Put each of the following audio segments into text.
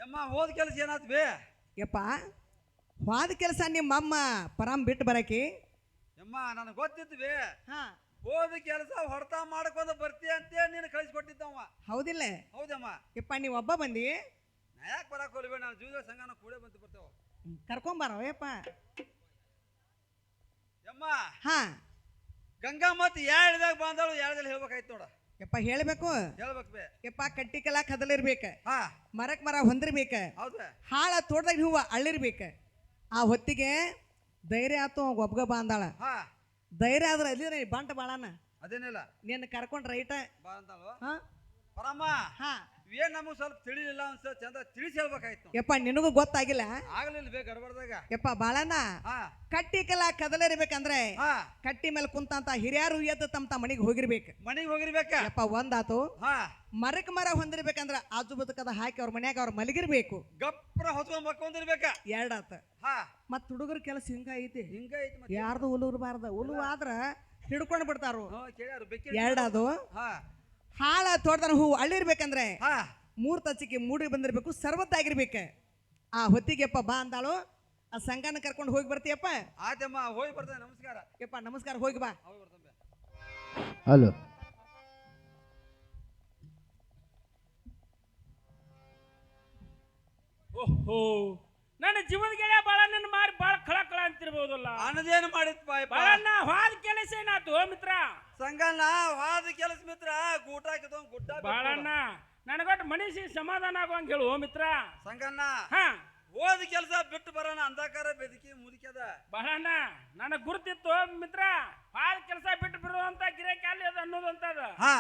ಯಮ್ಮ ಹೋದ ಕೆಲಸ ಏನಾತ್ ಬೇ ಯಪ್ಪ ಹೋದ ಕೆಲಸ ನಿಮ್ಮಮ್ಮ ಪರಾಮ್ ಬಿಟ್ಟು ಬರಕಿ ಯಮ್ಮ ನನಗೆ ಗೊತ್ತಿತ್ತು ಬೇ ಹಾ ಹೋದ ಕೆಲಸ ಹೊಡ್ತಾ ಮಾಡ್ಕೊಂಡ ಬರ್ತಿ ಅಂತೇಳಿ ನೀನು ಕಳಿಸ್ಕೊಟ್ಟಿದ್ದವ ಹೌದಿಲ್ಲ ಹೌದಮ್ಮ ಯಪ್ಪ ನೀವು ಒಬ್ಬ ಬಂದಿ ನಾ ಯಾಕೆ ಬರಕ್ಕೆ ಹೋಲ್ಬೇಡ ನಾನು ಜೀವ ಸಂಘನ ಕೂಡೇ ಬಂದು ಬರ್ತೇವೆ ಕರ್ಕೊಂಬಾರ ಯಪ್ಪ ಯಮ್ಮ ಹಾ ಗಂಗಾ ಮತ್ತೆ ಹೇಳಿದಾಗ ಬಂದಳು ಹೇಳಿದಲ್ಲಿ ಹೇಳ್ಬೇಕಾಯ್ತು ನೋಡ ಯಪ್ಪ ಹೇಳ್ಬೇಕು ಹೇಳ್ಬೇಕು ಬೇ ಯಪ್ಪ ಕಟ್ಟಿಕಲ ಕದಲಿರ್ಬೇಕ ಹಾ ಮರಕ್ ಮರ ಹೊಂದಿರ್ಬೇಕ ಹೌದಾ ಹಾಳ ತೋಟದಾಗ ಹೂವ ಅಳ್ಳಿರ್ಬೇಕ ಆ ಹೊತ್ತಿಗೆ ಧೈರ್ಯ ಆತು ಒಬ್ಗ ಬಾಂದಾಳ ಹಾ ಧೈರ್ಯ ಆದ್ರೆ ಅಲ್ಲಿದ್ರೆ ಬಂಟ ಬಾಳನ ಅದೇನಿಲ್ಲ ನಿನ್ನ ಕರ್ಕೊಂಡ್ ರೈಟ ಬಾ ಅಂತಲ್ವ ಹಾ ಪರಮ್ಮ ಹಾ ಏನ್ ನಮಗೆ ಸ್ವಲ್ಪ ತಿಳಿಲಿಲ್ಲ ಅನ್ಸ ಚಂದ ತಿಳಿಸಿ ಹೇಳ್ಬೇಕಾಯ್ತು ಯಪ್ಪ ನಿನಗೂ ಗೊತ್ತಾಗಿಲ್ಲ ಆಗ್ಲಿಲ್ಲ ಬೇ ಗಡ್ಬಡ್ದಾಗ ಯಪ್ಪ ಬಾಳನ ಹಾ ಕಟ್ಟಿಕಲ ಕದಲಿರ್ಬೇಕಂದ್ರೆ ಹಾ ಕಟ್ಟಿ ಮೇಲೆ ಕುಂತಂತ ಹಿರಿಯರು ಎದ್ದು ತಮ್ಮ ಮನೆಗೆ ಹೋಗಿರ್ಬೇಕು ಮನೆಗೆ ಹೋಗಿರ್ಬೇಕ ಯಪ್ಪ ಒಂದಾತು ಹಾ ಮರಕ್ ಮರ ಹೊಂದಿರ್ಬೇಕಂದ್ರ ಆಜು ಬದುಕದ ಹಾಕಿ ಅವ್ರ ಮನ್ಯಾಗ ಅವ್ರ ಮಲಗಿರ್ಬೇಕು ಗಪ್ರ ಹೊತ್ಕೊಂಡ್ ಮಕ್ಕೊಂದಿರ್ಬೇಕ ಎರಡಾತ ಹಾ ಮತ್ ಹುಡುಗರ ಕೆಲಸ ಹಿಂಗ ಐತಿ ಹಿಂಗ ಐತಿ ಮತ್ತೆ ಯಾರ್ದು ಉಲುರ್ಬಾರ್ದ ಉಲು ಆದ್ರ ಹಿಡ್ಕೊಂಡು ಬಿಡ್ತಾರು ಹಾ ಕೇಳ್ಯಾರು ಬೆಕ್ಕಿ ಎರಡದು ಹಾ ಹಾಳ ತೋಟದ ಹೂವು ಅಳ್ಳಿರ್ಬೇಕಂದ್ರೆ ಹಾ ಮೂರ್ ತಚ್ಚಿಗೆ ಮೂಡಿ ಬಂದಿರ್ಬೇಕು ಸರ್ವತ್ತಾಗಿರ್ಬೇಕ ಆ ಹೊತ್ತಿಗೆಪ್ಪ ಬಾ ಅಂದಾಳು ಆ ಸಂಘನ ಕರ್ಕೊಂಡು ಹೋಗಿ ಬರ್ತೀಯಪ್ಪ ಆತಮ್ಮ ಹೋಗಿ ಬರ್ತೇನೆ ನಮಸ್ಕಾರ ಯಪ್ಪ ನಮಸ್ಕಾರ ಹೋಗಿ ಬಾ ಹೋಗಿ ಬರ್ತೇನೆ ಹಲೋ ಓಹೋ ನನ್ನ ಜೀವದ ಗೆಳೆಯ ಬಾಳಣ್ಣನ ಮಾರಿ ಬಾಳ ಕಳ ಅಂತಿರ್ಬೋದಲ್ಲ ಅನ್ನದೇನು ಮಾಡಿತ್ ಪಾಯಪ್ಪ ಬಾಳಣ್ಣ ಹಾದ ಕೆಲಸ ಏನಾತು ಮಿತ್ರ ಸಂಗಣ್ಣ ವಾದ ಕೆಲಸ ಮಿತ್ರ ಗೂಟ ಹಾಕಿದವ್ ಗುಡ್ಡ ಬಾಳಣ್ಣ ನನಗೊಟ್ಟು ಮನಸ್ಸಿಗೆ ಸಮಾಧಾನ ಆಗುವಂಗ ಹೇಳು ಮಿತ್ರ ಸಂಗಣ್ಣ ಹಾ ಹೋದ ಕೆಲಸ ಬಿಟ್ಟು ಬರೋಣ ಅಂಧಕಾರ ಬೆದಕಿ ಮುದುಕ್ಯದ ಬಾಳಣ್ಣ ನನಗ್ ಗುರುತಿತ್ತು ಮಿತ್ರ ಹಾದ ಕೆಲಸ ಬಿಟ್ಟು ಬಿಡುವಂತ ಗಿರಾಕಿ ಅಲ್ಲಿ ಅದು ಅನ್ನೋದಂತದ ಹಾ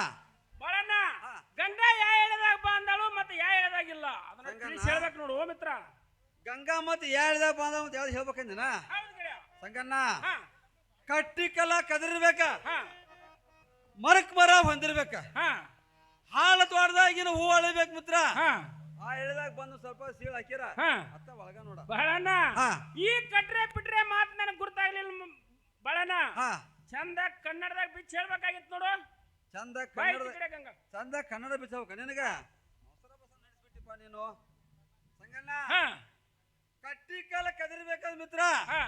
ಬಾಳಣ್ಣ ಹಾ. ಗಂಗಾ ಯಾ ಹೇಳಿದಾಗ ಬಂದಳು ಮತ್ತೆ ಯಾ ಹೇಳಿದಾಗಿಲ್ಲ ಅದನ್ನ ಸಂಗಣ್ಣ. ತಿಳಿಸಿ ಹೇಳ್ಬೇಕು ನೋಡು ಓ ಮಿತ್ರ ಗಂಗಾ ಮತ್ತೆ ಹೇಳಿದಾಗ ಬಂದವ ಅಂತ ಯಾವ್ದು ಹೇಳ್ಬೇಕಂದಿನ ಹೌದು ಗೆಳೆಯ ಸಂಗಣ್ಣ ಹಾ ಕಟ್ಟಿ ಕಲ್ಲ ಕದರಿರ್ಬೇಕ ಹಾ ಮರಕ್ ಮರ ಹೊಂದಿರ್ಬೇಕ ಹಾ ಹಾಲ ತೋಟದಾಗಿನ ಹೂ ಅಳಿಬೇಕು ಮಿತ್ರ ಹಾ ಆ ಹೇಳಿದಾಗ ಬಂದು ಸ್ವಲ್ಪ ಸೀಳ್ ಹಾಕಿರ ಹಾ ಅತ್ತ ಒಳಗ ನೋಡ ಬಾಳಣ್ಣ ಹಾ ಈ ಕಟ್ರೆ ಪಿಟ್ರೆ ಮಾತು ನನಗೆ ಗುರ್ತಾಗ್ಲಿಲ್ಲ ಬಾಳಣ್ಣ ಹಾ ಚಂದ ಕನ್ನಡದಾಗ ಬಿಚ್ಚಿ ಹೇಳ್ಬೇಕಾಗಿತ್ತು ನೋಡು ಚಂದ ಬಾಯ್ ಕನ್ನಡ ಕಡೆ ಗಂಗಾ ಚಂದ ಕನ್ನಡ ಬಿಚ್ಚಬೇಕ ನಿನಗ ಮೊಸರ ಬಸ ನಡೆಸ್ಬಿಟ್ಟಿಪ್ಪ ನೀನು ಸಂಗಣ್ಣ ಹಾ ಕಟ್ಟಿ ಕಾಲ ಕದಿರ್ಬೇಕಂದ ಮಿತ್ರ ಹಾ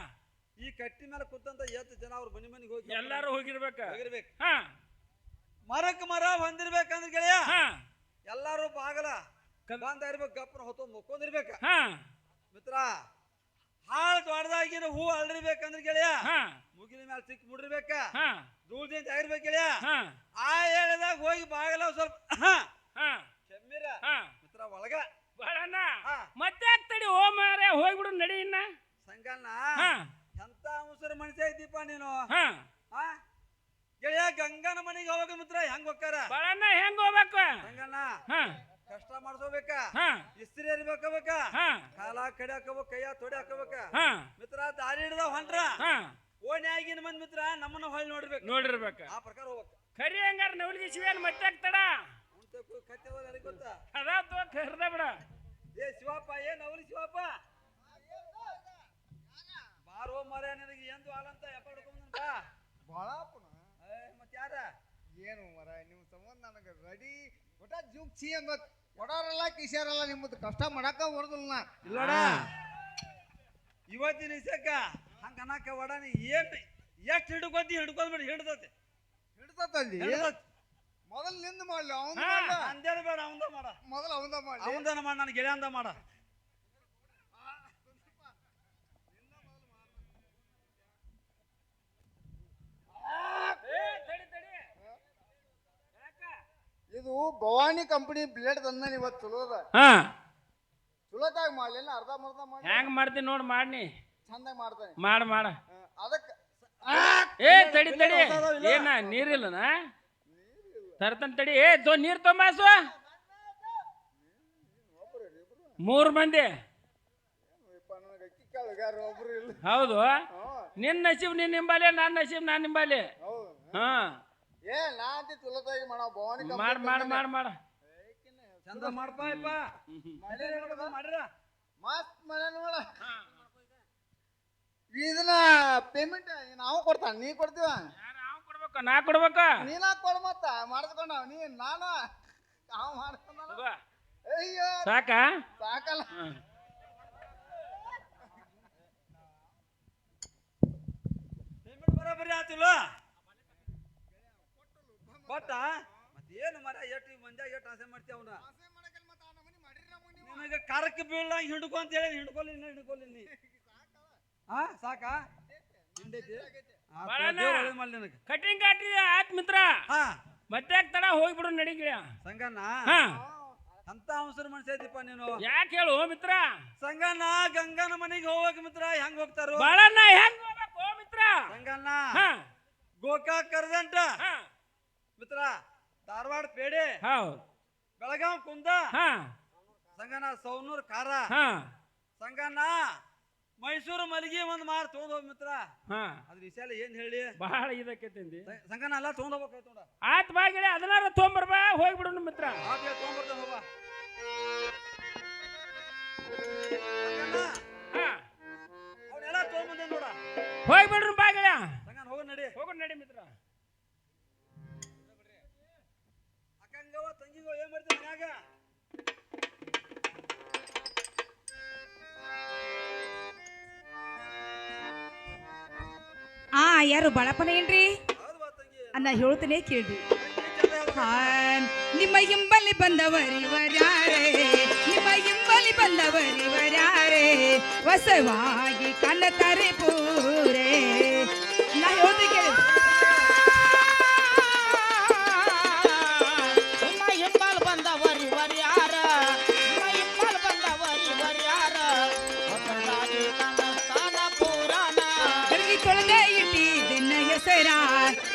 ಈ ಕಟ್ಟಿ ಮೇಲೆ ಕೂತಂತ ಎಷ್ಟು ಜನ ಅವ್ರ ಮನೆಗೆ ಹೋಗಿ ಎಲ್ಲಾರು ಹೋಗಿರ್ಬೇಕ ಹೋಗಿರ್ಬೇಕು ಹಾ ಮರಕ್ ಮರ ಹೊಂದಿರ್ಬೇಕಂದ್ರ ಗೆಳೆಯ ಹಾ ಎಲ್ಲಾರು ಬಾಗಲ ಬಂದ ಇರ್ಬೇಕು ಗಪ್ಪನ ಹೊತ್ತು ಮುಕ್ಕೊಂಡಿರ್ಬೇಕ ಹಾ ಮಿತ್ರ ಹಾಳು ದೊಡ್ಡದಾಗಿನ ಹೂ ಅಳ್ಳಿರ್ಬೇಕಂದ್ರ ಗೆಳೆಯ ಹಾ ಮುಗಿಲ ಮೇಲೆ ಸಿಕ್ಕ ಮುಡಿರ್ಬೇಕ ಹಾ ಧೂಳ್ದಿಂದ ಆಗಿರ್ಬೇಕು ಗೆಳೆಯ ಹಾ ಆ ಹೇಳಿದಾಗ ಹೋಗಿ ಬಾಗಲ ಸ್ವಲ್ಪ ಹಾ ಹಾ ಕೆಮ್ಮಿರ ಹಾ ಮಿತ್ರ ಒಳಗ ಬಾಳಣ್ಣ ಹಾ ಮತ್ತೆ ಆಗ್ತಡಿ ಓ ಮಾರೇ ಹೋಗ್ಬಿಡು ನಡಿ ಇನ್ನ ಸಂಗಣ್ಣ ಹಾ ಎಂತ ಮುಸರು ಮನುಷ್ಯ ಇದ್ದೀಪ ನೀನು ಹಾ ಹಾ ಗೆಳೆಯ ಗಂಗನ ಮನೆಗೆ ಹೋಗ ಮಿತ್ರ ಹೆಂಗ್ ಹೋಗ್ತಾರ ಬಾಳಣ್ಣ ಹೆಂಗ್ ಹೋಗ್ಬೇಕು ಸಂಗಣ್ಣ ಹಾ ಕಷ್ಟ ಮಾಡ್ಸೋಬೇಕ ಹಾ ಇಸ್ತ್ರಿ ಇರ್ಬೇಕಬೇಕ ಹಾ ಕಾಲ ಕಡೆ ಹಾಕೋಬೇಕ ಕೈಯ ತೊಡೆ ಹಾಕೋಬೇಕ ಹಾ ಮಿತ್ರ ದಾರಿ ಹಿಡ್ದ ಹೊಂಟ್ರ ಹಾ ಓಣಿ ಆಗಿನ ಮಂದಿ ಮಿತ್ರ ನಮ್ಮನ್ನ ಹೊಳ್ಳಿ ನೋಡ್ಬೇಕು ನೋಡಿರ್ಬೇಕ ಆ ಪ್ರಕಾರ ಹೋಗ್ಬೇಕು ಖರಿ ಹಂಗಾರ ನವಲಿಗೆ ಶಿವೇನ್ ಮತ್ತೆ ಆಗ್ತಡ ಕತ್ತೆ ನನಗೆ ಗೊತ್ತಾ ಅದಾತು ಕರ್ದ ಬಿಡ ಏ ಶಿವಪ್ಪ ಏನ್ ಅವಲಿ ಶಿವಪ್ಪ ಬಾರೋ ಮರ ನಿನಗೆ ಎಂದು ಹಾಲಂತ ಎಪ್ಪ ಹಿಡ್ಕೊಂಡ್ ಬಾಳಪ್ಪನ ಮತ್ತೆ ಯಾರ ಏನು ಮರ ನಿಮ್ಮ ಸಂಬಂಧ ನನಗೆ ರೆಡಿ ಒಟ್ಟ ಜೀವ್ ಛೀ ಅಂದ ಕೊಡೋರಲ್ಲ ಕಿಶಾರಲ್ಲ ನಿಮ್ಮದು ಕಷ್ಟ ಮಾಡಾಕ ಬರೋದಿಲ್ಲ ನಾ ಇಲ್ಲೋಡ ಇವತ್ತಿನ ಇಸಕ್ಕ ಹಂಗ ಅನ್ನಕ ಒಡನಿ ಏನ್ ಎಷ್ಟು ಹಿಡ್ಕೊತಿ ಹಿಡ್ಕೊಂಡ್ಬಿಡಿ ಹಿಡ್ದತಿ ಹಿಡ್ತಲ್ಲಿ ಹಿಡ್ದತಿ ಮೊದಲು ನಿಂದ ಮಾಡ್ಲಿ ಅವನ ಹಾ. ಮಾಡ ಅಂದೇನ ಬೇಡ ಅವಂದ ಮಾಡ ಮೊದಲು ಅವಂದ ಮಾಡ್ಲಿ ಅವಂದನ ಮಾಡ ನನ್ನ ಗೆಳೆಯಂದ ಮಾಡ ಇದು ಭವಾನಿ ಕಂಪನಿ ಬ್ಲೇಡ್ ತಂದ ಇವತ್ತು ಚಲೋದ ಹಾ ಚಲೋದಾಗ ಮಾಡ್ಲಿ ಅರ್ಧ ಮರ್ಧ ಮಾಡಿ ಹೆಂಗ್ ಮಾಡ್ತೀನಿ ನೋಡ್ ಮಾಡ್ನಿ ಚಂದಾಗಿ ಮಾಡ್ತಾನೆ ಮಾಡ ಅದಕ್ಕೆ ಏ ತಡಿ ತಡಿ ಏನ ನೀರಿಲ್ಲನ ತರ್ತನ್ ತಡಿ ಏ ನೀರ್ ತೊಂಬಾಸು 3 ಮಂದಿ ಅಕ್ಕಿ ಕಾಳುಗಾರ ಒಬ್ರು ಇಲ್ಲ ಹೌದು ನಿನ್ನ ನಸೀಬ್ ನಿನ್ ನಿಂಬಾಲಿ ನನ್ನ ನಸೀಬ್ ನಾನ್ ನಿಂಬಾಲಿ ಹೌದು ಹಾ ಏ ನಾ ಅಂತ ಚಲೋದಾಗಿ ಮಾಡೋ ಭವಾನಿ ಮಾಡ ಚಂದ ಮಾಡ್ಪ ಯಪ್ಪ ಮಾಡಿರ ಮಸ್ತ್ ಮನೆ ನೋಡ ಇದನ್ನ ಪೇಮೆಂಟ್ ನಾವು ಕೊಡ್ತಾನ ನೀ ಕೊಡ್ತೀವ ನಾ ಕೊಡ್ಬೇಕ ನೀನ ಕೊಡ್ ಮತ್ತ ಮಾಡಿಸ್ಕೊಂಡ ನೀ ನಾನು ನಾವು ಮಾಡ್ಕೊಂಡ ಅಯ್ಯೋ ಸಾಕ ಸಾಕ ಸಾಕಲ್ಲ ಪೇಮೆಂಟ್ ಬರೋಬ್ಬರಿ ಆತಿಲ್ಲ ಕೊಟ್ಟ ಮತ್ತೇನು ಮರ ಎಷ್ಟು ಮಂದ್ಯಾಗ ಎಷ್ಟು ಆಸೆ ಮಾಡ್ತೀವಿ ಅವನ ನಿನಗೆ ಕಾರಕ್ಕೆ ಬೀಳ ಹಿಡ್ಕೊ ಅಂತ ಹೇಳಿ ಹಿಡ್ಕೊಲಿ ನೀ ಹಾ ಸಾಕಾ ಹಿಂಡೈತಿ ನಿನಗೆ ಕಟಿಂಗ್ ಕಾಟಿ ಆತ್ ಮಿತ್ರ ಹಾ ಮತ್ತೆ ತಡ ಹೋಗ್ಬಿಡು ನಡಿಗಿಳ ಸಂಗಣ್ಣ ಹಾ ಅಂತ ಅವಸರ ಮನುಷ್ಯ ಐತಿಪ್ಪ ನೀನು ಯಾಕೆ ಹೇಳು ಮಿತ್ರ ಸಂಗಣ್ಣ ಗಂಗನ ಮನೆಗೆ ಹೋಗಕ್ ಮಿತ್ರ ಹೆಂಗ್ ಹೋಗ್ತಾರೋ ಬಾಳಣ್ಣ ಹೆಂಗ್ ಹೋಗ್ಬೇಕು ಮಿತ್ರ ಸಂಗಣ್ಣ ಹಾ ಗೋಕಾಕ್ ಕರ್ದಂಟ ಹಾ ಮಿತ್ರ ಧಾರವಾಡ ಪೇಡೆ ಹೌದು ಬೆಳಗಾವ್ ಕುಂದ ಹಾ ಸಂಗಣ್ಣ ಸೌನೂರ್ ಕಾರ ಹಾ ಸಂಗಣ್ಣ ಮೈಸೂರು ಮಲ್ಲಿಗೆ ಒಂದ್ ಮಾರ್ ತಗೊಂಡ್ ಹೋಗ್ ಮಿತ್ರ ಹಾ ಅದ್ರ ವಿಷಯ ಏನ್ ಹೇಳಿ ಬಹಳ ಇದಕ್ಕೆ ತಿಂದಿ ಸಂಗಣ್ಣ ಎಲ್ಲ ತಗೊಂಡ್ ಹೋಗ್ಬೇಕಾಯ್ತು ನೋಡ ಆತ್ ಬಾಗಿಳೆ ಅದನ್ನಾರ ತೊಗೊಂಬರ್ಬಾ ಹೋಗ್ಬಿಡು ಮಿತ್ರ ತಗೊಂಡ್ಬರ್ತೇನೆ ಹೋಗ ಹಾ ಅವನ್ನೆಲ್ಲ ತಗೊಂಡ್ಬಂದೆ ನೋಡ ಹೋಗ್ಬಿಡ್ರು ಬಾಗಿಳೆ ಸಂಗಣ್ಣ ಹೋಗ ನಡಿ ಮಿತ್ರ ಅಕ್ಕಂಗವ ತಂಗಿಗೋ ಏನ್ ಮಾಡ್ತೀವಿ ಮನ್ಯಾಗ ಯಾರು ಬಾಳಪ್ಪನ ಏನ್ರಿ ಹೌದು ಬಾ ತಂಗಿ ಅನ್ನ ಹೇಳ್ತೇನೆ ಕೇಳ್ರಿ ಹಾ ನಿಮ್ಮ ಹಿಂಬಲಿ ಬಂದವರಿವರ್ಯಾರೇ ನಿಮ್ಮ ಹಿಂಬಲಿ ಬಂದವರಿವರ್ಯಾರೇ ಹೊಸವಾಗಿ ಕನ್ನತಾರೆ ಪೂರೇ ನಾ ಹೇಳ್ದೆ ಕೇಳಿ ನಿಮ್ಮ ಹಿಂಬಲ್ ಬಂದವರಿ ವರ್ಯಾರ ನಿಮ್ಮ ಹಿಂಬಲ್ ಬಂದವರಿ ವರ್ಯಾರ ಹೊಸದಾಗಿ ಕನಸ್ತಾನ ಪುರಾಣ ಗಡಿಗೆ ತೊಳೆದ ಇಟ್ಟಿದ್ದೆನ್ನ ಹೆಸರ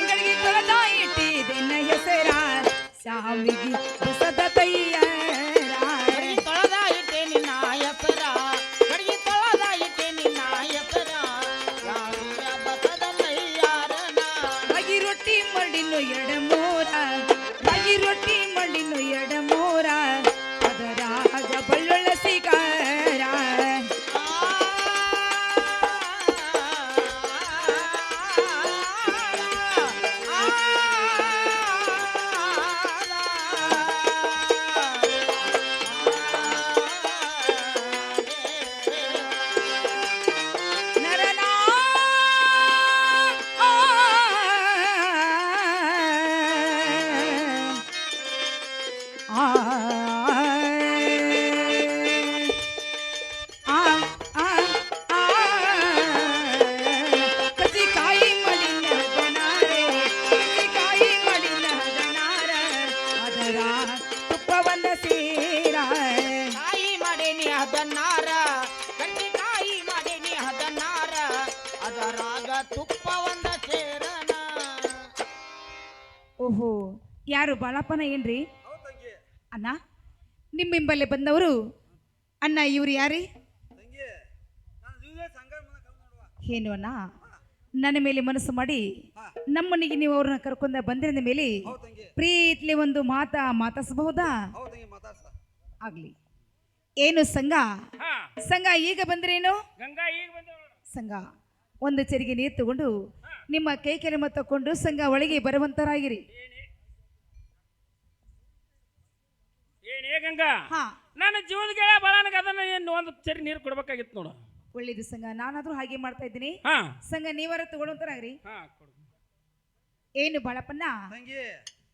ಗಡಿಗೆ ತೊಳೆದ ಇಟ್ಟಿದ್ದೆನ್ನ ಹೆಸರ ಸಾವಿಗೆ ಹೊಸದ ತಯ್ಯಾರ ಗಡಿಗೆ ತೊಳೆದ ಇಟ್ಟೆ ನಿನ್ನ ಹೆಸರ ಗಡಿಗೆ ತೊಳೆದ ಇಟ್ಟೆ ನಿನ್ನ ಹೆಸರ ಸಾವಿರ ಬಸದ ತಯ್ಯಾರನ ರಾಗಿ ರೊಟ್ಟಿ ಮಡಿನು ಎಡಮೂರ ರಾಗಿ ರೊಟ್ಟಿ ಮಡಿನು ಎಡಮೂರ ಅದರಾಗ ಬಳ್ಳೊಳ್ಳ ಸಿಗಾರ ನರನ ಕಸಿಕಾಯಿ ಮಡಿನ ಗನಾರೆ ಕಸಿಕಾಯಿ ಮಡಿನ ಗನಾರ ಅದರ ತುಪ್ಪವನ್ನ ಸೇರ ಕಾಯಿ ಮಾಡೇನಿ ಅದನ್ನಾರ ಗಟ್ಟಿ ಕಾಯಿ ಮಾಡೇನಿ ಅದನ್ನಾರ ಅದರಾಗ ತುಪ್ಪ ಒಂದ ಸೇರನ ಓಹೋ ಯಾರು ಬಾಳಪ್ಪನ ಏನ್ರಿ ಹೌದು ತಂಗಿ ಅಣ್ಣ ನಿಮ್ಮಿಂಬಲ್ಲೇ ಬಂದವರು ಅಣ್ಣ ಇವ್ರು ಯಾರಿ ತಂಗಿ ನಾನು ಜೀವನ ಸಂಘ ಮುಂದೆ ಕಲ್ ನೋಡುವ ಏನು ಅಣ್ಣ ನನ್ನ ಮೇಲೆ ಮನಸ್ಸು ಮಾಡಿ ಹಾ ನಮ್ಮನಿಗೆ ನೀವು ಅವ್ರನ್ನ ಕರ್ಕೊಂಡ ಬಂದಿರದ ಮೇಲೆ ಹೌದು ತಂಗಿ ಪ್ರೀತಿಲಿ ಒಂದು ಮಾತಾಡಿಸಬಹುದಾ ಹೌದು ತಂಗಿ ಮಾತಾಡ್ಸ ಆಗ್ಲಿ ಏನು ಸಂಘ ಹಾ ಸಂಘ ಈಗ ಬಂದ್ರೇನು ಗಂಗಾ ಈಗ ಬಂದ ಸಂಘ ಒಂದು ಚರಿಗೆ ನೀರು ತಗೊಂಡು ನಿಮ್ಮ ಕೈ ಕೆರೆಮ ತಕೊಂಡು ಸಂಘ ಒಳಗೆ ಬರುವಂತರಾಗಿರಿ ಏನೇ ಗಂಗಾ ಹಾ ನನ್ನ ಜೀವದ ಗೆಳೆಯ ಬಾಳನಗ ಅದನ್ನ ಏನು ಒಂದು ಚರಿ ನೀರು ಕೊಡ್ಬೇಕಾಗಿತ್ತು ನೋಡು ಒಳ್ಳೇದು ಸಂಘ ನಾನಾದ್ರೂ ಹಾಗೆ ಮಾಡ್ತಾ ಇದ್ದೀನಿ ಹಾ ಸಂಘ ನೀವರ ತಗೊಳ್ಳೋಂತರಾಗ್ರಿ ಹಾ ಕೊಡು ಏನು ಬಾಳಪ್ಪನ್ನ ತಂಗಿ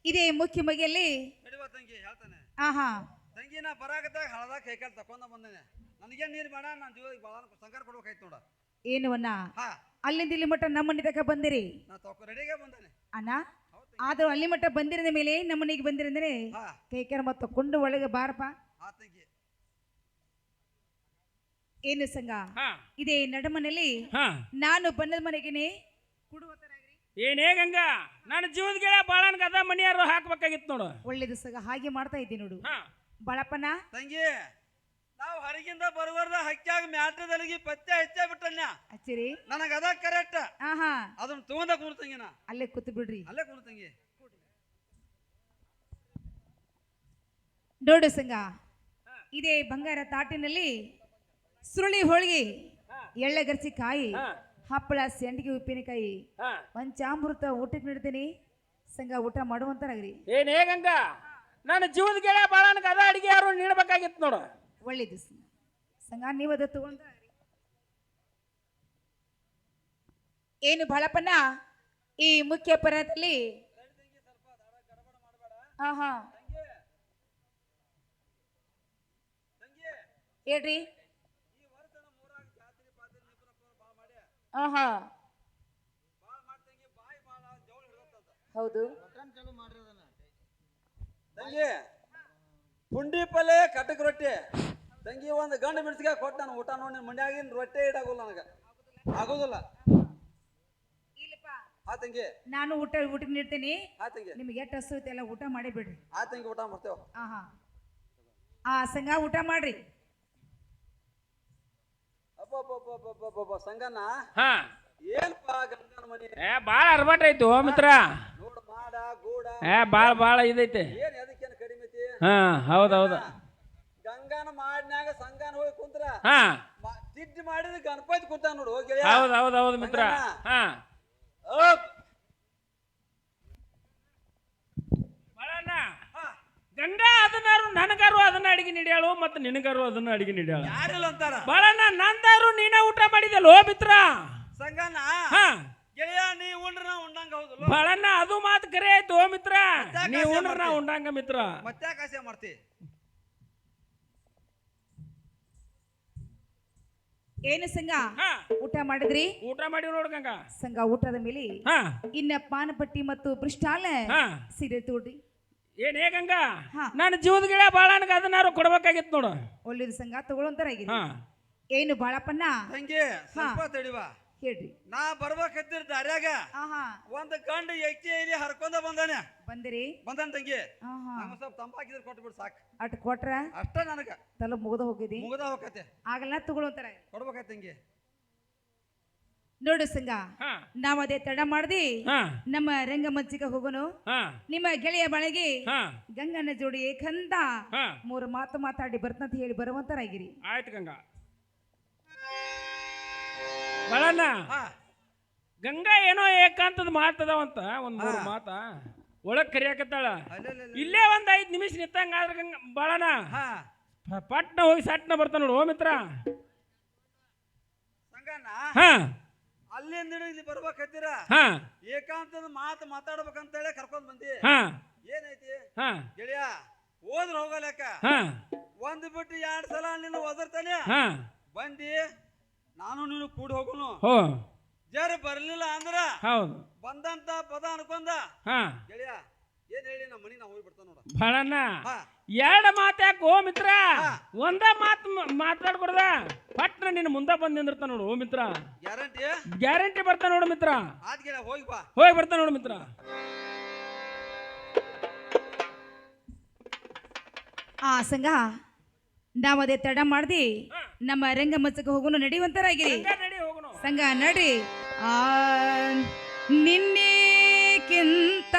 ಇದೇ ಮುಖ್ಯ ಬಗೆಯಲ್ಲಿ ನಡಿವ ತಂಗಿ ಹೇಳ್ತಾನೆ ಆಹಾ ತಂಗಿ ನಾ ಬರಾಕತ್ತಾಗ ಹಳದಾಗ ಕೈಕಾಲ್ ತಕೊಂಡ ಬಂದೇನೆ ನನಗೇನು ನೀರು ಬೇಡ ನಾನು ಜೀವಕ್ಕೆ ಭಾಳ ಸಂಕಾರ ಕೊಡ್ಬೇಕಾಯ್ತು ನೋಡ ಏನುವನ್ನ ಹಾ ಅಲ್ಲಿಂದ ಇಲ್ಲಿ ಮಟ್ಟ ನಮ್ಮನೆ ತಕ ಬಂದಿರಿ ನಾ ರೆಡಿಗೆ ಬಂದಾನೆ ಅಣ್ಣ ಆದ್ರೂ ಅಲ್ಲಿ ಮಟ್ಟ ಬಂದಿರದ ಮೇಲೆ ನಮ್ಮನೆಗೆ ಬಂದಿರಂದ್ರೆ ಹಾ ಕೈ ಕೆರೆಮ ತಕೊಂಡು ಒಳಗೆ ಬಾರಪ್ಪ ಆ ತಂಗಿ ಏನು ಸಂಘ ಹಾ ಇದೇ ನಡಮನೆಯಲ್ಲಿ ಹಾ ನಾನು ಬಣ್ಣದ ಮನೆಗೆನೆ ಕೊಡುವತರಾಗ್ರಿ ಏನೇ ಗಂಗಾ ನನ್ನ ಜೀವದ ಗೆಳೆಯ ಬಾಳನಗ ಅದ ಮನಿಯಾರು ಹಾಕ್ಬೇಕಾಗಿತ್ತು ನೋಡು ಒಳ್ಳೇದು ಸಗ ಹಾಗೆ ಮಾಡ್ತಾ ಇದ್ದೀನಿ ನೋಡು ಹಾ ಬಾಳಪ್ಪನ ತಂಗಿ ನಾವು ಹೊರಗಿಂದ ಬರುವರ್ದ ಹಕ್ಕ್ಯಾಗ ಮ್ಯಾಟ್ರದಲ್ಲಿಗೆ ಪತ್ತೆ ಹಚ್ಚೇ ಬಿಟ್ಟನ್ಯ ಹಚ್ಚಿರಿ ನನಗ ಅದ ಕರೆಕ್ಟ್ ಆಹಾ ಅದನ್ನ ತಗೊಂಡ ಕುಣ್ ತಂಗಿ ನಾ ಅಲ್ಲೇ ಕೂತು ಬಿಡ್ರಿ ಅಲ್ಲೇ ಕುಣ್ ತಂಗಿ ನೋಡು ಸಂಘ ಇದೇ ಬಂಗಾರ ತಾಟಿನಲ್ಲಿ ಸುರುಳಿ ಹೋಳಿಗೆ ಎಳ್ಳೆಗರ್ಸಿ ಕಾಯಿ ಹಪ್ಪಳ ಸೆಂಡಿಗೆ ಉಪ್ಪಿನಕಾಯಿ ಹಾ ಪಂಚಾಮೃತ ಊಟಕ್ಕೆ ನೀಡ್ತೀನಿ ಸಂಘ ಊಟ ಮಾಡುವಂತರಾಗ್ರಿ ಏನೇ ಗಂಗಾ ನನ್ನ ಜೀವದ ಗೆಳೆಯ ಬಾಳನಗ ಅದ ಅಡಿಗೆ ಯಾರು ನೀಡಬೇಕಾಗಿತ್ತು ನೋಡು ಒಳ್ಳೇದು ಸಂಘ ಸಂಘ ನೀವದ ತಗೊಂಡ ಏನು ಬಾಳಪ್ಪನ ಈ ಮುಖ್ಯ ಪರ್ವದಲ್ಲಿ ಹಾ ಹೇಳ್ರಿ ಹಾ ಹೌದು ತಂಗಿ ಪುಂಡಿ ಪಲ್ಲೆ ಕಟಕ್ ರೊಟ್ಟಿ ತಂಗಿ ಒಂದು ಗಂಡು ಮಿಡ್ಸಿಗೆ ಕೊಟ್ಟು ನಾನು ಊಟ ನೋಡಿ ಮಂಡ್ಯಾಗಿನ ರೊಟ್ಟೆ ಇಡಾಗೋಲ್ಲ ನನಗೆ ಆಗೋದಿಲ್ಲ. ಆ ತಂಗಿ ನಾನು ಊಟ ನೀಡ್ತೀನಿ. ಆ ತಂಗಿ ನಿಮ್ಗೆ ಎಷ್ಟು ಹಸು ಐತೆ ಎಲ್ಲ ಊಟ ಮಾಡಿ ಬಿಡ್ರಿ. ಆ ತಂಗಿ ಊಟ ಮಾಡ್ತೇವೆ. ಸಂಘ ಊಟ ಮಾಡ್ರಿ. ಅಪ್ಪ ಸಂಗನ ಹಾ ಏನಪ್ಪ ಗಂಗನ ಮನಿ ಬಾಳ ಅರ್ಬಾಟ ಐತಿ ಓ ಮಿತ್ರ. ನೋಡ್ ಮಾಡ ಗೂಡ ಬಾಳ ಇದೈತೆ. ಏನ್ ಅದಕ್ಕೇನು ಕಡಿಮೆ ಐತಿ? ಹಾ ಹೌದೌದು. ಗಂಗಾನ ಮಾಡಿನಾಗ ಸಂಗಾನ ಹೋಗಿ ಕುಂತ್ರ ಹಾ ತಿಡ್ಡಿ ಮಾಡಿದ ಗಣಪತಿ ಕುಂತ ನೋಡು ಹೋಗಿ. ಹೌದೌದು ಮಿತ್ರ. ಹಾ ಗಂಗಾ ಅದನ್ನಾರು ನನಗಾರು ಅದನ್ನ ಅಡಿಗೆ ನೀಡ್ಯಾಳು ಮತ್ತೆ ನಿನಗಾರು ಅದನ್ನ ಅಡಿಗೆ ನೀಡ್ಯಾಳು. ಯಾರಿಲ್ಲ ಅಂತಾರ ಬಾಳಣ್ಣ ನಂದಾರು ನೀನ ಊಟ ಮಾಡಿದಲ್ಲೋ ಮಿತ್ರ. ಸಂಗನ ಹಾ ಗೆಳೆಯ ನೀ ಉಂಡ್ರ ನಾ ಉಂಡಂಗ ಹೌದಲ್ಲ. ಬಾಳಣ್ಣ ಅದು ಮಾತು ಕರೆ ಆಯ್ತು ಮಿತ್ರ. ನೀ ಉಂಡ್ರ ನಾ ಉಂಡಂಗ ಮಿತ್ರ. ಮತ್ತೆ ಆಸೆ ಮಾಡ್ತಿ ಏನು ಸಂಘ ಊಟ ಮಾಡಿದ್ರಿ? ಊಟ ಮಾಡಿ ನೋಡ್ ಗಂಗಾ. ಸಂಘ ಊಟದ ಮೇಲೆ ಇನ್ನ ಪಾನಪಟ್ಟಿ ಮತ್ತು ಪೃಷ್ಠಾಲ ಸೀರೆ ತೋಡ್ರಿ. ಏನೇ ಗಂಗಾ ನನ್ನ ಜೀವದ ಗಿಡ ಬಾಳಣ್ಣಗ ಅದನ್ನಾರು ಕೊಡ್ಬೇಕಾಗಿತ್ತು ನೋಡು. ಒಳ್ಳೇದು ಸಂಘ ತಗೊಳ್ಳಂತಾರಾಗಿದೆ. ಏನು ಬಾಳಪ್ಪನ್ನ ತಂಗಿ ಸ್ವಲ್ಪ ತಡಿವ ಹೇಳ್ರಿ. ನಾ ಬರ್ಬೇಕತ್ತಿರ ದಾರ್ಯಾಗ ಒಂದ್ ಗಂಡ ಎಕ್ಕಿ ಇಲ್ಲಿ ಹರ್ಕೊಂಡ ಬಂದಿರಿ ಬಂದನ್ ತಂಗಿ. ನಮ್ಗೆ ಸ್ವಲ್ಪ ತಂಬಾಕಿದ್ರೆ ಕೊಟ್ಬಿಡು ಸಾಕು. ಅಟ್ ಕೊಟ್ರ ಅಷ್ಟ ನನಗ ತಲೆ ಮುಗ್ದ ಹೋಗಿದಿ ಮುಗ್ದ ಹೋಗತ್ತೆ. ಆಗಲ್ಲ ತಗೊಳ್ಳಂತಾರ ಕೊಡ್ಬೇಕಾಯ್ತು ತಂಗಿ. ನೋಡು ಸಂಘ ನಾವ್ ಅದೇ ತಡ ಮಾಡ್ದಿ ನಮ್ಮ ರಂಗಮಂಚಿಗೆ ಹೋಗೋನು. ನಿಮ್ಮ ಗೆಳೆಯ ಬಳಿಗೆ ಗಂಗನ ಜೋಡಿ ಏಕಂತ 3 ಮಾತು ಮಾತಾಡಿ ಬರ್ತಂತ ಹೇಳಿ ಬರುವಂತರಾಗಿರಿ. ಆಯ್ತು ಗಂಗಾ. ಬಾಳಣ್ಣ ಗಂಗಾ ಏನೋ ಏಕಾಂತದ ಮಾತದವಂತ ಒಂದ್ 3 ಮಾತ ಒಳಗ್ ಕರಿಯಾಕತ್ತಾಳ. ಇಲ್ಲೇ ಒಂದ್ 5 ನಿಮಿಷ ನಿಂತಂಗ ಆದ್ರ ಗಂಗಾ ಬಾಳಣ್ಣ ಪಟ್ನ ಹೋಗಿ ಸಟ್ನ ಬರ್ತಾನ ನೋಡು ಓ ಮಿತ್ರ. ಸಂಗನ ಅಲ್ಲಿಂದ ಇಲ್ಲಿ ಬರ್ಬೇಕತ್ತೀರ ಏಕಾಂತದ ಮಾತು ಮಾತಾಡ್ಬೇಕಂತೇಳಿ ಕರ್ಕೊಂಡ್ ಬಂದಿ. ಏನೈತಿ ಗೆಳೆಯ ಹೋದ್ರ ಹೋಗಲಕ್ಕ ಒಂದ್ ಬಿಟ್ಟು 2 ಸಲ ನಿನ್ನ ಒದರ್ತಾನೆ ಬಂದಿ. ನಾನು ನೀನು ಕೂಡಿ ಹೋಗುನು. ಜರ ಬರ್ಲಿಲ್ಲ ಅಂದ್ರ ಬಂದಂತ ಪದ ಅನ್ಕೊಂಡ ಗೆಳೆಯ ಏನ್ ಹೇಳಿ ನಮ್ಮ ಮನಿ ನಾ ಹೋಗಿ ಬಿಡ್ತಾನ ನೋಡ. ಬಾಳಣ್ಣ 2 ಮಾತ್ಯಾಕ ಓ ಮಿತ್ರ. ಒಂದ ಮಾತು ಮಾತಾಡ್ಕೊಡ್ದ ಪಟ್ನ ನಿನ್ನ ಮುಂದೆ ಬಂದ್ ನಿಂದಿರ್ತಾನ ನೋಡು ಓ ಮಿತ್ರ. ಗ್ಯಾರಂಟಿ ಬರ್ತಾನ ನೋಡು ಮಿತ್ರ. ಹೋಗಿ ಬರ್ತಾನ ನೋಡು ಮಿತ್ರ. ಸಂಘ ನಾವ್ ಅದೇ ತಡ ಮಾಡ್ದಿ ನಮ್ಮ ರಂಗಮಂಚಕ್ಕೆ ಹೋಗೋನು ನಡೆಯುವಂತರಾಗಿರಿ. ಸಂಘ ನಡ್ರಿ. ನಿನ್ನೆಕ್ಕಿಂತ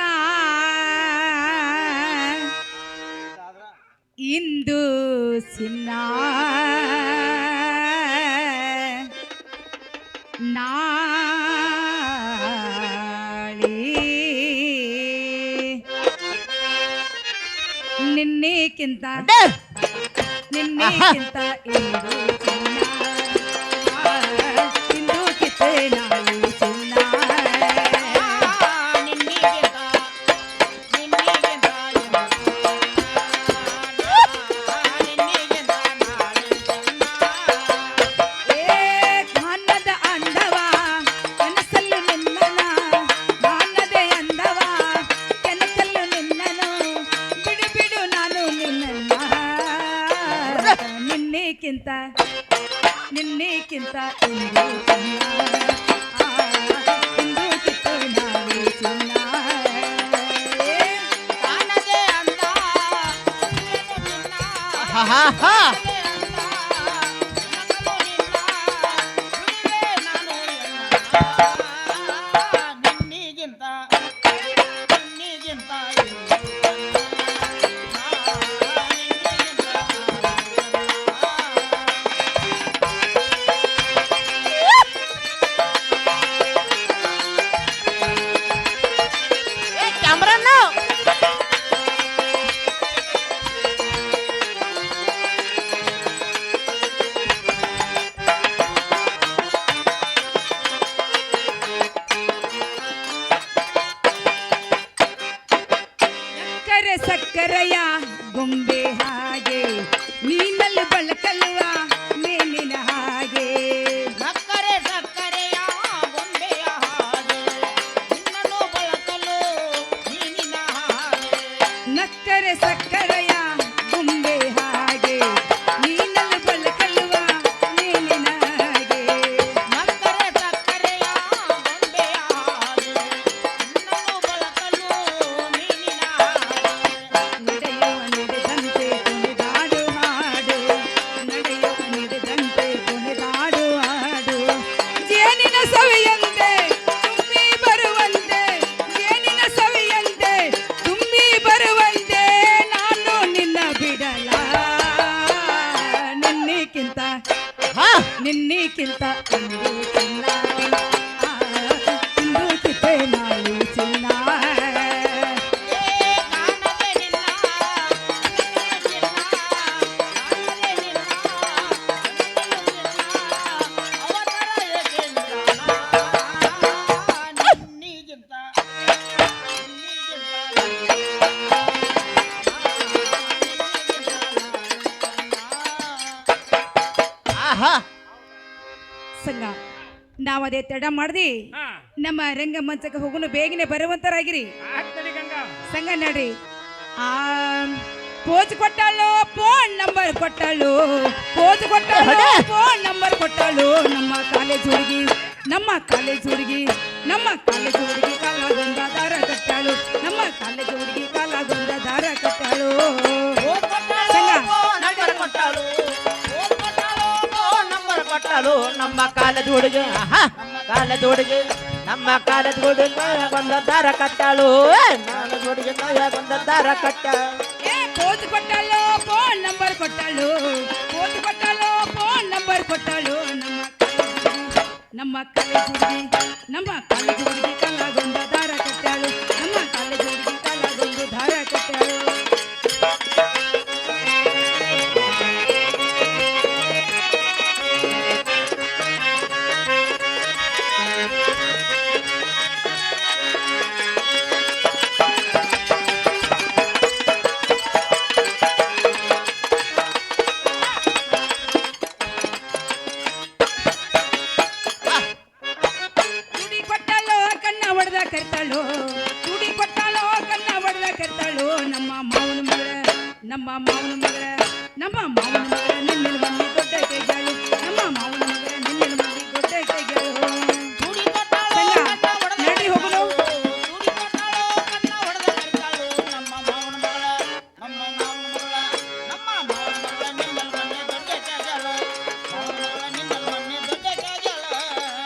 ಇಂದು ಸಿನ್ನ ನಾಳೆ ನಿನ್ನೆಕ್ಕಿಂತ ನಿನ್ನೆಕ್ಕಿಂತ ಇಂದು ಚಿನ್ನ ಇಂದು ಕಿತ್ತೆ ನಾಳೆ ಚಿನ್ನ. ನಿನ್ನೆಕ್ಕಿಂತ ಇಂದು ಇಂದು ಕಿತ್ತು ನಾಳೆ ಚಿನ್ನ. ಕಾಣದೆ ಅಂದ ನಿನ್ನಿಗಿಂತ ನಿನ್ನಿಕ್ಕಿಂತ ಇಂದು ಚಿನ್ನ ಇಂದು ಕಿತ್ತೆ ನಾಳೆ ಚಿನ್ನ ಸಂಗ ನಾವದೇ ತಡ ಮಾಡ್ದಿ ನಮ್ಮ ರಂಗಮಂಚಕ್ಕೆ ಹೋಗುನು ಬೇಗನೆ ಬರುವಂತರಾಗಿರಿ ಸಂಗ ನಡ್ರಿ ಆ ಪೋಜ್ ಕೊಟ್ಟಾಳು ಫೋನ್ ನಂಬರ್ ಕೊಟ್ಟಾಳು ಪೋಜ್ ಕೊಟ್ಟಾಳು ಫೋನ್ ನಂಬರ್ ಕೊಟ್ಟಾಳು ನಮ್ಮ ಕಾಲೇಜ್ ಹುಡುಗಿ ನಮ್ಮ ಕಾಲೇಜ್ ಹುಡುಗಿ ನಮ್ಮ ಕಾಲೇಜ್ ಹುಡುಗಿ ಕಾಲಾಗೊಂದ ದಾರ ಕಟ್ಟಾಳು ನಮ್ಮ ಕಾಲೇಜ್ ಹುಡುಗಿ ಕಾಲಾಗೊಂದ ದಾರ ಕಟ್ಟಾಳು ನಮ್ಮ ಕಾಲದ ಹುಡುಗಿ ಕಾಲದ ಹುಡುಗಿ ನಮ್ಮ ಕಾಲದ ಹುಡುಗಿ ಒಂದ ದಾರ ಕಟ್ಟಾಳು ಕಾಲದ ಹುಡುಗಿ ಒಂದ ದಾರ ಕಟ್ಟ ಪೋಜ್ ಕೊಟ್ಟಾಳು ಫೋನ್ ನಂಬರ್ ಕೊಟ್ಟಾಳು ಪೋಜ್ ಕೊಟ್ಟಾಳು ಫೋನ್ ನಂಬರ್ ಕೊಟ್ಟಾಳು ನಮ್ಮ ಕಾಲೇಜ್ ಹುಡುಗಿ ನಮ್ಮ ಕಾಲೇಜ್ ಹುಡುಗಿ ಕಾಲಾಗೊಂದ ದಾರ ಕಟ್ಟಾಳು ನಮ್ಮ ಕಾಲೇಜ್ ಹುಡುಗಿ ಕಾಲಾಗೊಂದು ದಾರ ಕಟ್ಟಾಳು ನಮ್ಮ ಮಾವನ ಮಗಳ ನಮ್ಮ ಮಾವನ ಮಗಳ ನಿನ್ನೆಲ್ ಮಂದಿ ದೊಡ್ಡ ಕೈಗಳು ನಮ್ಮ ಮಾವನ ಮಗಳ ನಿನ್ನೆಲ್ ಮಂದಿ ದೊಡ್ಡ ಕೈಗಳು ನಡ್ರಿ ಹೋಗುನು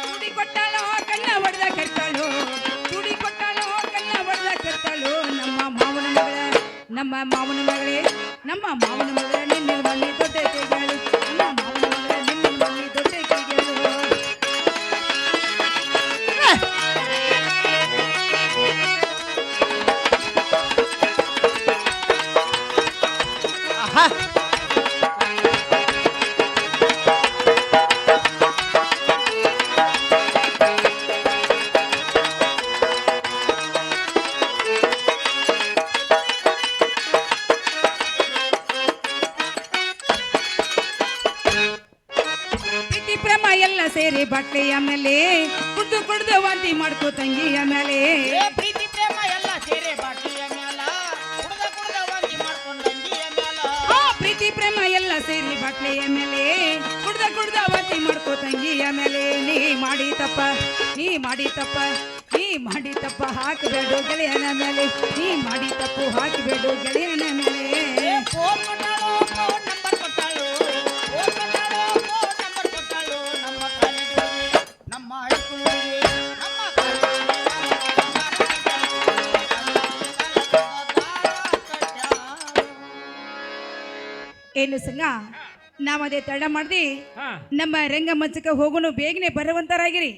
ತುಡಿ ಕೊಟ್ಟಾಳೋ ಕಣ್ಣ ಹೊಡೆದ ಕರ್ತಾಳು ತುಡಿ ಕೊಟ್ಟಾಳೋ ಕಣ್ಣ ಹೊಡೆದ ಕರ್ತಾಳು ನಮ್ಮ ಮಾವನ ಮಗಳ ನಮ್ಮ ಮಾವನ ಮಗಳೇ ನಮ್ಮ ಮಾವನ ಮಗಳ ನಿನ್ನೆ ಮನೆ ದೊಡ್ಡ ಕೈಗಳು ನಮ್ಮ ಮಾವನ ಮಗಳ ನಿನ್ನೆ ಮನೆ ದೊಡ್ಡ ಕೈಗಳು ಎಲ್ಲ ಸೇರಿ ಬಟ್ಟೆಯ ಮೇಲೆ ಕುಡ್ದು ಕುಡ್ದು ವಾಂತಿ ಮಾಡ್ಕೋ ತಂಗಿಯ ಮೇಲೆ ಪ್ರೀತಿ ಪ್ರೇಮ ಎಲ್ಲ ಸೇರಿ ಬಾಟಿಯ ಮ್ಯಾಲ ಕುಡ್ದ ಕುಡ್ದ ವಾಂತಿ ಮಾಡ್ಕೊಂಡ್ ತಂಗಿಯ ಮ್ಯಾಲ ಪ್ರೀತಿ ಪ್ರೇಮ ಎಲ್ಲ ಸೇರಿ ಬಟ್ಟೆಯ ಮೇಲೆ ಕುಡ್ದ ಕುಡ್ದ ವಾಂತಿ ಮಾಡ್ಕೋ ತಂಗಿಯ ಮೇಲೆ ನೀ ಮಾಡಿ ತಪ್ಪ ನೀ ಮಾಡಿ ತಪ್ಪ ನೀ ಮಾಡಿ ತಪ್ಪ ಹಾಕಬೇಡು ಗೆಳೆಯನ ಮೇಲೆ ನೀ ಮಾಡಿ ತಪ್ಪು ಹಾಕಬೇಡು ಗೆಳೆಯನ ಮೇಲೆ ಫೋನ್ ಕೊಟ್ಟಾಳು ಫೋನ್ ನಂಬರ್ ಕೊಟ್ಟಾಳು ಫೋನ್ ಕೊಟ್ಟಾಳು ಫೋನ್ ನಂಬರ್ ಕೊಟ್ಟಾಳು ನಮ್ಮ ಕಾಲೇಜ್ ನಮ್ಮ ಹೈಸ್ಕೂಲ್ ನಮ್ಮ ಏನು ಸಂಗ ನಾವದೇ ತಡ ಮಾಡ್ದಿ ನಮ್ಮ ರಂಗಮಂಚಕ್ಕೆ ಹೋಗುನು ಬೇಗನೆ ಬರುವಂತರಾಗಿರಿ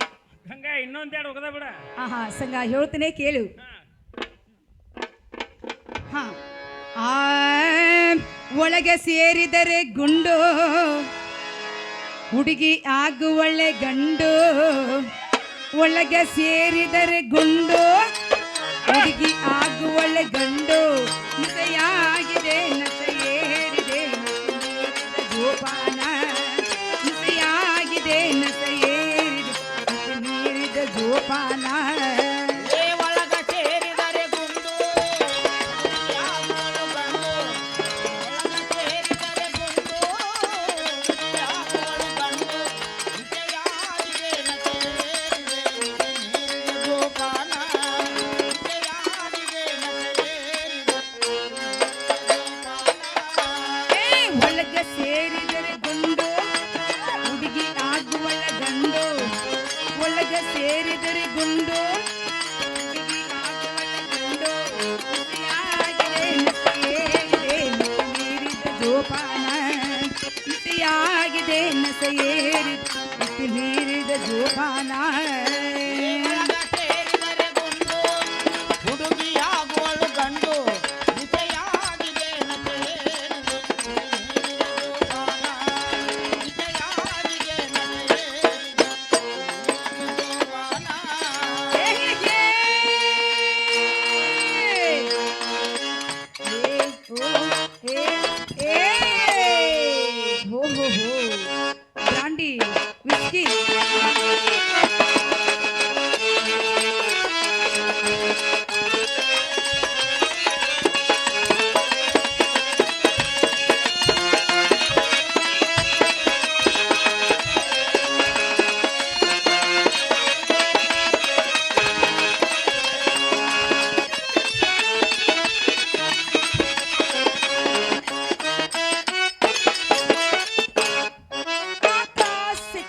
ಹಂಗ ಇನ್ನೊಂದೆರಡು ಹೋಗದ ಬಿಡ ಆಹಾ ಸಂಗ ಹೇಳ್ತೇನೆ ಕೇಳು ಹಾ ಆ ಒಳಗೆ ಸೇರಿದರೆ ಗುಂಡು ಹುಡುಗಿ ಆಗು ಒಳ್ಳೆ ಗಂಡು ಒಳಗೆ ಸೇರಿದರೆ ಗುಂಡು ಹುಡುಗಿ ಆಗು ಒಳ್ಳೆ ಗಂಡು ನಸೆಯಾಗಿದೆ ನಸೆಯೇರಿದೆ ಜೋಪಾನ ನಸೆಯಾಗಿದೆ ನಸೆಯೇರಿದೆ ಮೀರಿದ ಜೋಪಾನ ಒಳಗ ಸೇರಿದರೆ ಗುಂಡು ಯಾವಳು ಗಂಡು ಒಳಗ ಸೇರಿದರೆ ಗುಂಡು ಯಾವಳು ಗಂಡು ವಿಜಯಾಗಿದೆ ನಸೇರಿದೆ ಜೋಪಾನ ವಿಜಯಾಗಿದೆ ನಸೇರಿದೆ ಒಳಗೆ ಸೇರಿದರೆ ಗುಂಡು ಹುಡುಗಿ ಆಗುವಳ ಗಂಡು ಒಳಗೆ ಸೇರಿದರೆ ಗುಂಡು ಆಗಿದೆ ನಸೆಯೇರಿ ಮಿತಿ ಮೀರಿದ ಜೋಪಾನ ಒಳಗ ಸೇರಿದರೆ ಗುಂಡು ಹುಡುಗಿಯಾಗುವಳು ಗಂಡು ವಿಷಯಾಗಿದೆ ನಸೆಯೇರಿದೆ ಜೋಪಾನ ವಿಷಯಾಗಿದೆ ನಸೆಯೇರಿದೆ ಜೋಪಾನ ಬ್ರಾಂಡಿ ವಿಸ್ಕಿ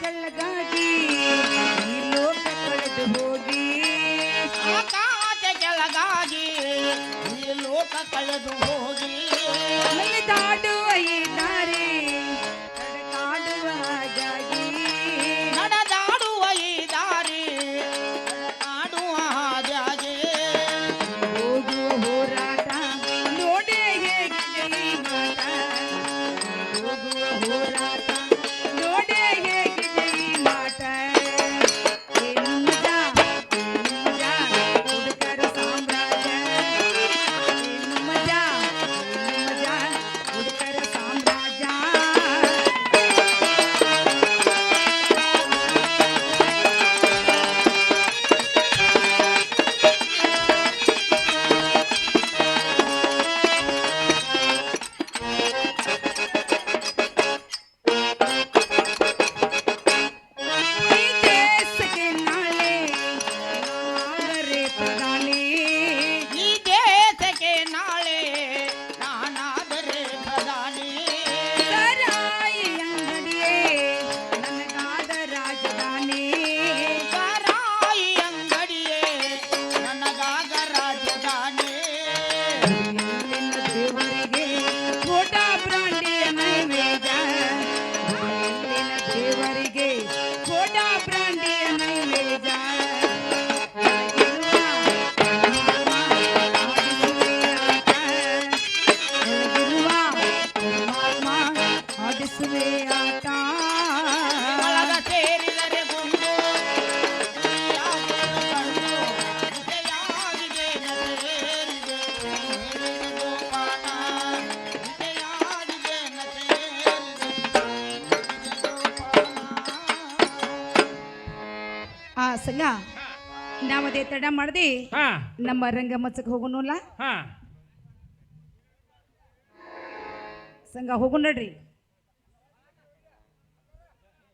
ಕೆಳಗಾಗಿ ಈ ಲೋಕ ಕಳೆದು ಹೋಗಿ ಆಕಾಶ ಕೆಳಗಾಗಿ ಈ ಲೋಕ ಕಳೆದು ಹೋಗಿ ನಲ್ಲಿ ದಾಡುವ ಈ ದಾರಿ ತಡಕಾಡುವ ಹಾಗಾಗಿ ನಡೆದಾಡುವ ಈ ದಾರಿ ಆಡುವ ಹಾಗೆ ಹೋಗುವ ಹೋರಾಟ ನೋಡೇ ಹೇಗಿದೆ ಈ ಮಾಟ ಹೋಗುವ ಹೋರಾಟ ನೋಡೇ ಹೇಗಿದೆ ಈ ಮಾಟ ಏನು ಮಜಾ ಹುಡುಗರ ಸಾಮ್ರಾಜ್ಯ ಏನು ಮಜಾ ಹುಡುಗರ ಸಾಮ್ರಾಜ್ಯ ಈ ದೇಶಕ್ಕೆ ನಾಳೆ ನಾನಾದರೆ ಪ್ರಧಾನಿ ಈ ದೇಶಕ್ಕೆ ನಾಳೆ ನಾನಾದರೆ ಪ್ರಧಾನಿ ಸರಾಯಿ ಅಂಗಡಿಯೇ ನನಗಾದ ರಾಜಧಾನಿ ಸಾರಾಯಿ ಅಂಗಡಿಯೇ ನನಗಾಗ ರಾಜಧಾನಿ ಇಲ್ಲಿನ ದೇವರಿಗೆ ಕೋಟ ಬ್ರಾಂಡಿಯ ನೈವೇದ್ಯ ಇಲ್ಲಿನ ದೇವರಿಗೆ ಕೋಟ ಬ್ರಾಂಡಿಯ ನೈವೇದ್ಯ ಆಡಿಸುವೆ ಆಟ ಒಳಗ ಸೇರಿದರೆ ಗುಂಡು ಹುಡುಗಿಯಾಗುವಳು ಗಂಡು ವಿಷಯಾಗಿದೆ ನಸೆಯೇರಿದೆ ಜೋಪಾನ ವಿಷಯಾಗಿದೆ ನಸೆಯೇರಿದೆ ಜೋಪಾನ ಆ ಸಂಗ ನಾವದೇ ತಡ ಮಾಡ್ದೆ ಹಾ ನಮ್ಮ ರಂಗಮಂಚಕ್ಕೆ ಹೋಗೋಣಲ್ಲ ಹಾ ಸಂಗ ಹೋಗೋಣ ನಡ್ರಿ